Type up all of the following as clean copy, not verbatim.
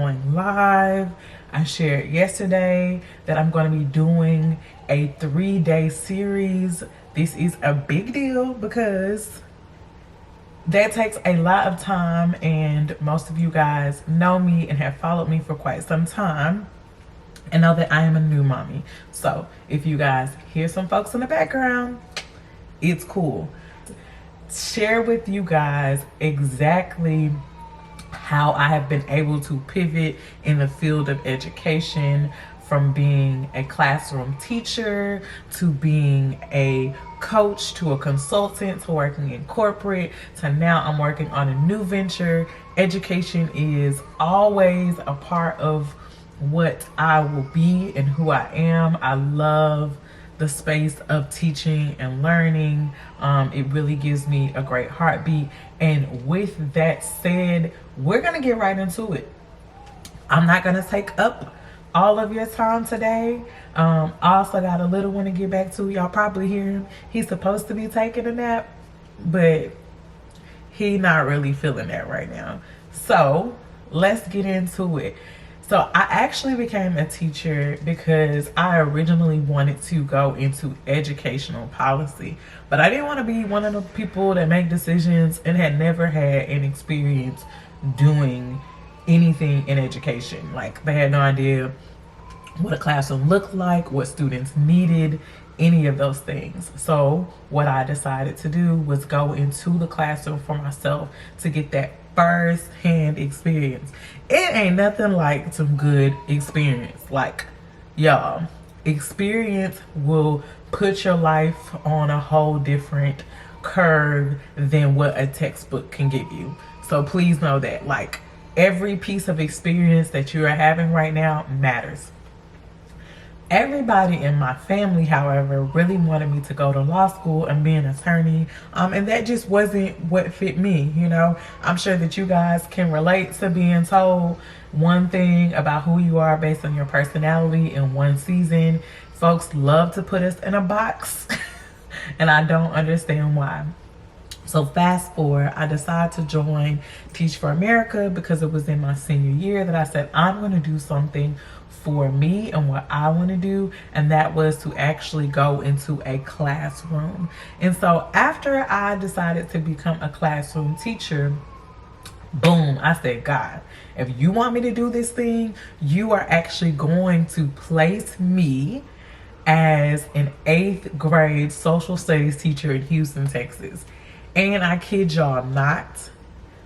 going live. I shared yesterday that I'm going to be doing a 3-day series. This is a big deal because that takes a lot of time, and most of you guys know me and have followed me for quite some time and know that I am a new mommy. So if you guys hear some folks in the background, it's cool. Share with you guys exactly how I have been able to pivot in the field of education from being a classroom teacher to being a coach to a consultant to working in corporate to now I'm working on a new venture. Education is always a part of what I will be and who I am. I love the space of teaching and learning. It really gives me a great heartbeat. And with that said, we're gonna get right into it. I'm not gonna take up all of your time today. I also got a little one to get back to. Y'all probably hear him. He's supposed to be taking a nap, but he not really feeling that right now. So let's get into it. So I actually became a teacher because I originally wanted to go into educational policy, but I didn't want to be one of the people that make decisions and had never had an experience doing anything in education. Like, they had no idea what a classroom looked like, what students needed, any of those things. So what I decided to do was go into the classroom for myself to get that first-hand experience. It ain't nothing like some good experience. Like, y'all, experience will put your life on a whole different curve than what a textbook can give you. So please know that, like, every piece of experience that you are having right now matters. Everybody in my family, however, really wanted me to go to law school and be an attorney, and that just wasn't what fit me. You know, I'm sure that you guys can relate to being told one thing about who you are based on your personality in one season. Folks love to put us in a box and I don't understand why. So fast forward, I decided to join Teach for America because it was in my senior year that I said, I'm going to do something for me and what I want to do, and that was to actually go into a classroom. And so after I decided to become a classroom teacher, boom, I said, God, if you want me to do this thing, you are actually going to place me as an 8th grade social studies teacher in Houston, Texas. And I kid y'all not,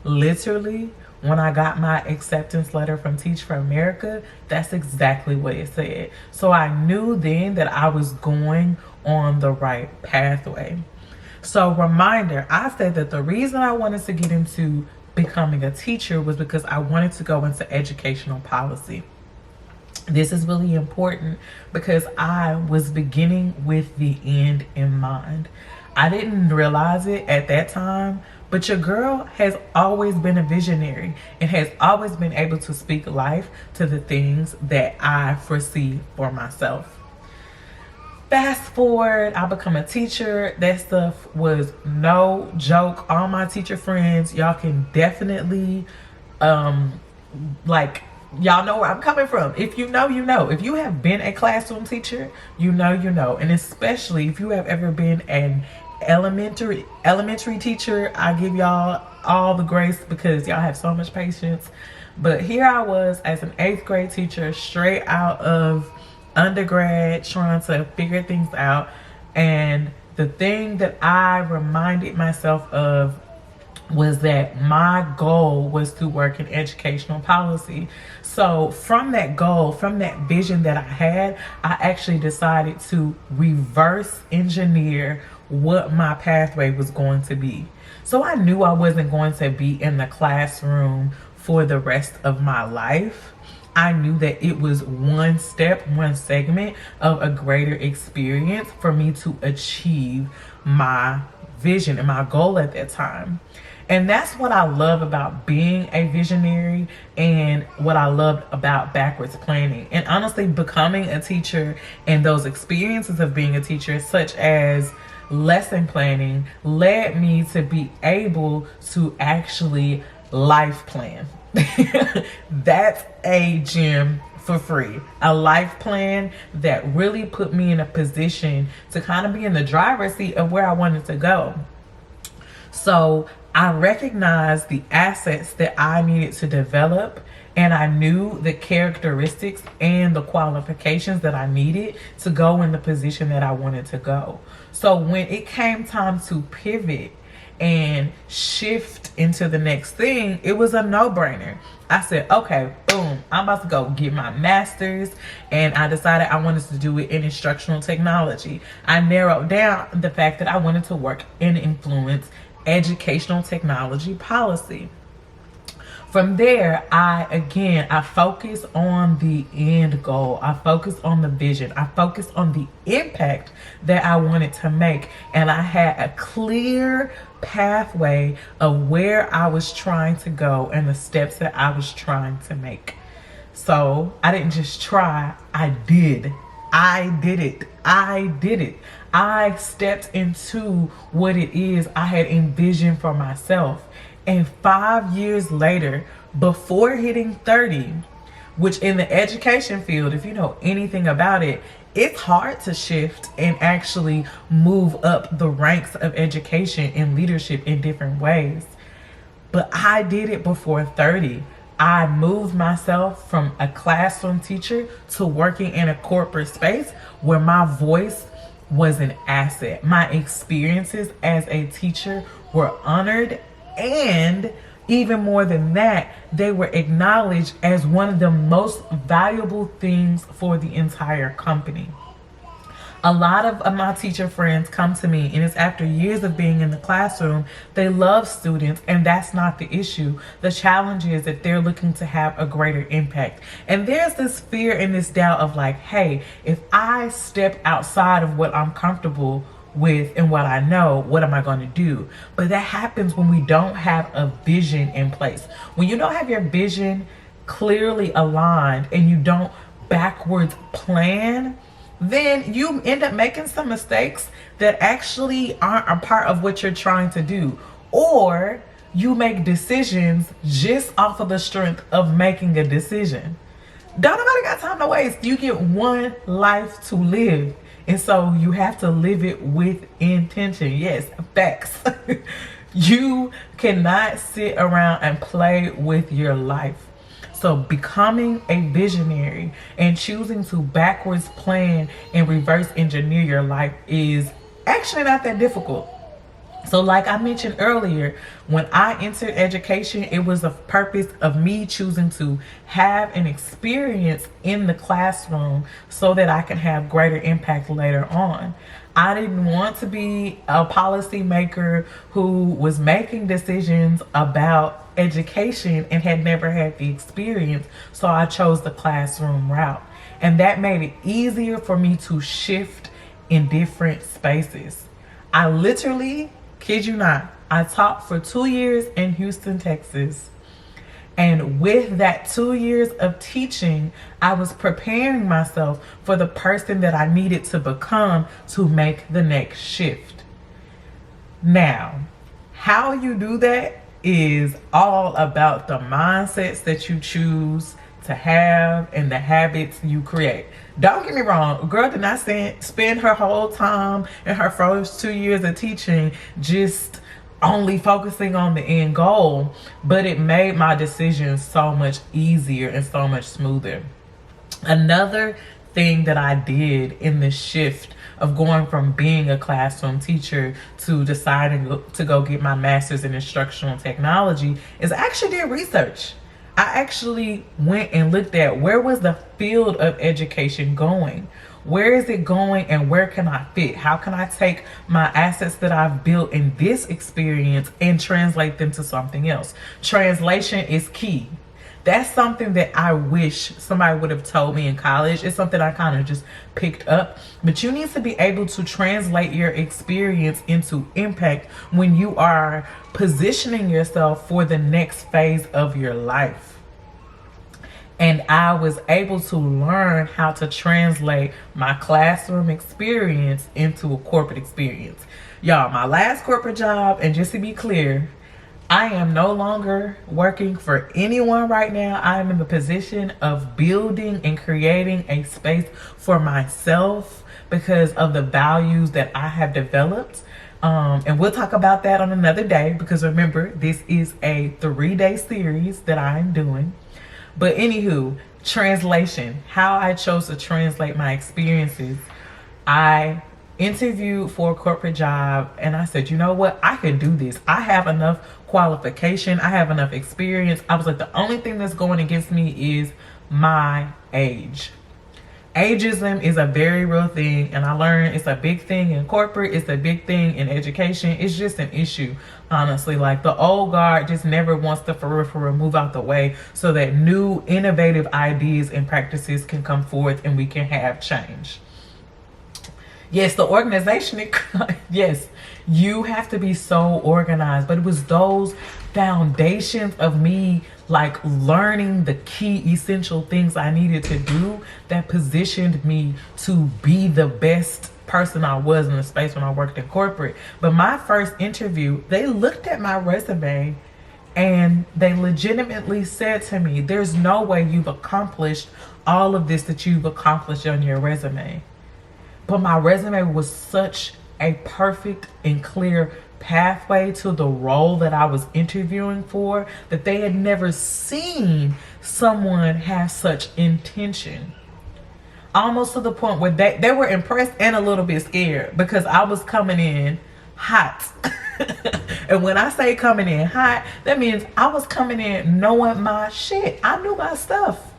literally, when I got my acceptance letter from Teach for America, that's exactly what it said. So I knew then that I was going on the right pathway. So reminder, I said that the reason I wanted to get into becoming a teacher was because I wanted to go into educational policy. This is really important because I was beginning with the end in mind. I didn't realize it at that time, but your girl has always been a visionary and has always been able to speak life to the things that I foresee for myself. Fast forward, I become a teacher. That stuff was no joke. All my teacher friends, y'all can definitely, y'all know where I'm coming from. If you know, you know. If you have been a classroom teacher, you know, you know. And especially if you have ever been an elementary teacher, I give y'all all the grace because y'all have so much patience. But here I was as an 8th grade teacher, straight out of undergrad, trying to figure things out. And the thing that I reminded myself of was that my goal was to work in educational policy. So from that goal, from that vision that I had, I actually decided to reverse engineer what my pathway was going to be. So I knew I wasn't going to be in the classroom for the rest of my life. I knew that it was one step, one segment of a greater experience for me to achieve my vision and my goal at that time. And that's what I love about being a visionary and what I loved about backwards planning. And honestly, becoming a teacher and those experiences of being a teacher, such as lesson planning, led me to be able to actually life plan. That's a gem for free. A life plan that really put me in a position to kind of be in the driver's seat of where I wanted to go. So I recognized the assets that I needed to develop, and I knew the characteristics and the qualifications that I needed to go in the position that I wanted to go. So when it came time to pivot and shift into the next thing, it was a no-brainer. I said, okay, boom, I'm about to go get my master's, and I decided I wanted to do it in instructional technology. I narrowed down the fact that I wanted to work and influence educational technology policy. From there, I focus on the end goal. I focus on the vision. I focus on the impact that I wanted to make. And I had a clear pathway of where I was trying to go and the steps that I was trying to make. So I didn't just try, I did. I did it. I did it. I stepped into what it is I had envisioned for myself. And 5 years later, before hitting 30, which in the education field, if you know anything about it, it's hard to shift and actually move up the ranks of education and leadership in different ways. But I did it before 30. I moved myself from a classroom teacher to working in a corporate space where my voice was an asset. My experiences as a teacher were honored, and even more than that, they were acknowledged as one of the most valuable things for the entire company. A lot of my teacher friends come to me, and it's after years of being in the classroom. They love students, and that's not the issue. The challenge is that they're looking to have a greater impact. And there's this fear and this doubt of like, hey, if I step outside of what I'm comfortable with and what I know, what am I going to do? But that happens when we don't have a vision in place. When you don't have your vision clearly aligned and you don't backwards plan, then you end up making some mistakes that actually aren't a part of what you're trying to do. Or you make decisions just off of the strength of making a decision. Don't nobody got time to waste. You get one life to live. And so you have to live it with intention. Yes, facts. You cannot sit around and play with your life. So becoming a visionary and choosing to backwards plan and reverse engineer your life is actually not that difficult. So like I mentioned earlier, when I entered education, it was a purpose of me choosing to have an experience in the classroom so that I can have greater impact later on. I didn't want to be a policymaker who was making decisions about education and had never had the experience, so I chose the classroom route. And that made it easier for me to shift in different spaces. I literally, kid you not, I taught for 2 years in Houston, Texas. And with that 2 years of teaching, I was preparing myself for the person that I needed to become to make the next shift. Now, how you do that is all about the mindsets that you choose to have and the habits you create. Don't get me wrong, a girl did not spend her whole time in her first 2 years of teaching just only focusing on the end goal, but it made my decisions so much easier and so much smoother. Another thing that I did in the shift of going from being a classroom teacher to deciding to go get my master's in instructional technology is I actually did research. I actually went and looked at where was the field of education going? Where is it going and where can I fit? How can I take my assets that I've built in this experience and translate them to something else? Translation is key. That's something that I wish somebody would have told me in college. It's something I kind of just picked up. But you need to be able to translate your experience into impact when you are positioning yourself for the next phase of your life. And I was able to learn how to translate my classroom experience into a corporate experience. Y'all, my last corporate job, and just to be clear, I am no longer working for anyone right now. I am in the position of building and creating a space for myself because of the values that I have developed. And we'll talk about that on another day because remember, this is a 3-day series that I'm doing. But anywho, translation, how I chose to translate my experiences. I interviewed for a corporate job and I said, you know what? I can do this. I have enough qualification. I have enough experience. I was like, the only thing that's going against me is my age. Ageism is a very real thing, and I learned it's a big thing in corporate, it's a big thing in education. It's just an issue, honestly. Like the old guard just never wants to for move out the way so that new innovative ideas and practices can come forth and we can have change. Yes, the organization, yes, you have to be so organized. But it was those foundations of me like learning the key essential things I needed to do that positioned me to be the best person I was in the space when I worked in corporate. But my first interview, they looked at my resume and they legitimately said to me, there's no way you've accomplished all of this that you've accomplished on your resume. But my resume was such a perfect and clear pathway to the role that I was interviewing for that they had never seen someone have such intention. Almost to the point where they were impressed and a little bit scared because I was coming in hot. And when I say coming in hot, that means I was coming in knowing my shit. I knew my stuff.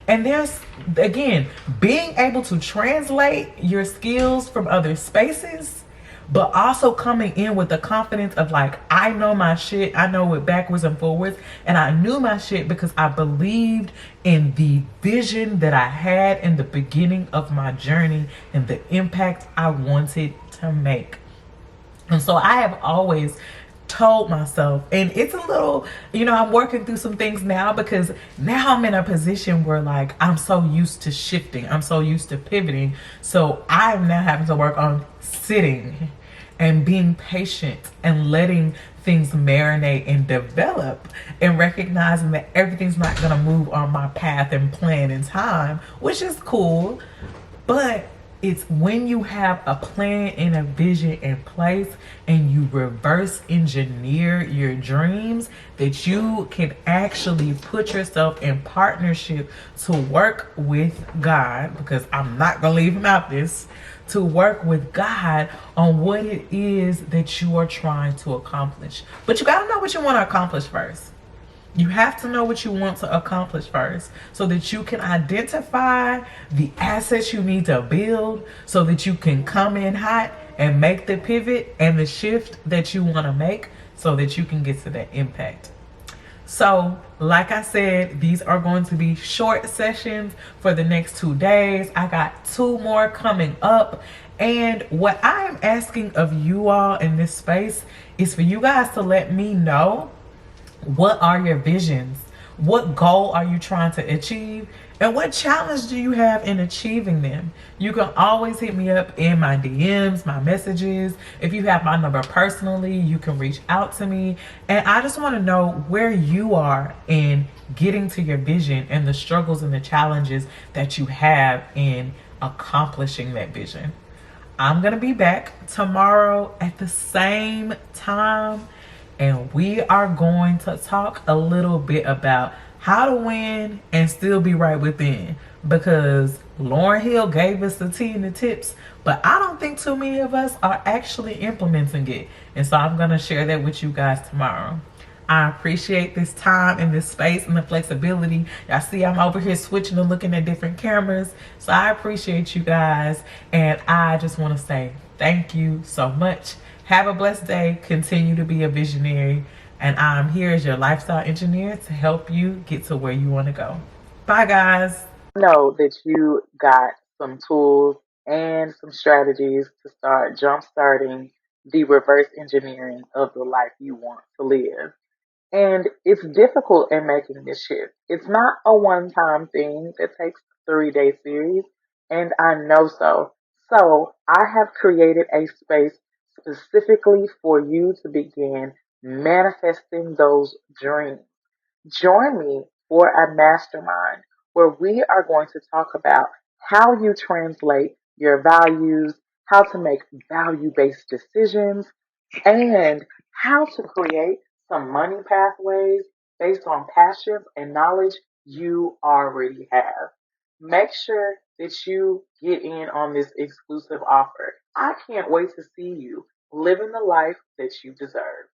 And there's, again, being able to translate your skills from other spaces, but also coming in with the confidence of like, I know my shit. I know it backwards and forwards. And I knew my shit because I believed in the vision that I had in the beginning of my journey and the impact I wanted to make. And so I have always told myself, and it's a little, I'm working through some things now because now I'm in a position where like I'm so used to shifting, I'm so used to pivoting. So I'm now having to work on sitting and being patient and letting things marinate and develop and recognizing that everything's not going to move on my path and plan in time, which is cool. But it's when you have a plan and a vision in place and you reverse engineer your dreams that you can actually put yourself in partnership to work with God, because I'm not going to leave him out this, to work with God on what it is that you are trying to accomplish. But you got to know what you want to accomplish first. You have to know what you want to accomplish first so that you can identify the assets you need to build so that you can come in hot and make the pivot and the shift that you want to make so that you can get to that impact. So, like I said, these are going to be short sessions for the next 2 days. I got 2 more coming up. And what I am asking of you all in this space is for you guys to let me know, what are your visions? What goal are you trying to achieve? And what challenge do you have in achieving them? You can always hit me up in my DMs, my messages. If you have my number personally, you can reach out to me. And I just want to know where you are in getting to your vision and the struggles and the challenges that you have in accomplishing that vision. I'm going to be back tomorrow at the same time. And we are going to talk a little bit about how to win and still be right within. Because Lauryn Hill gave us the tea and the tips, but I don't think too many of us are actually implementing it. And so I'm going to share that with you guys tomorrow. I appreciate this time and this space and the flexibility. Y'all see I'm over here switching and looking at different cameras. So I appreciate you guys. And I just want to say thank you so much. Have a blessed day. Continue to be a visionary. And I'm here as your lifestyle engineer to help you get to where you want to go. Bye, guys. Know that you got some tools and some strategies to start jumpstarting the reverse engineering of the life you want to live. And it's difficult in making this shift. It's not a one time thing that takes a 3-day series, and I know so. So I have created a space specifically for you to begin manifesting those dreams. Join me for a mastermind where we are going to talk about how you translate your values, how to make value based decisions, and how to create some money pathways based on passions and knowledge you already have. Make sure that you get in on this exclusive offer. I can't wait to see you living the life that you deserve.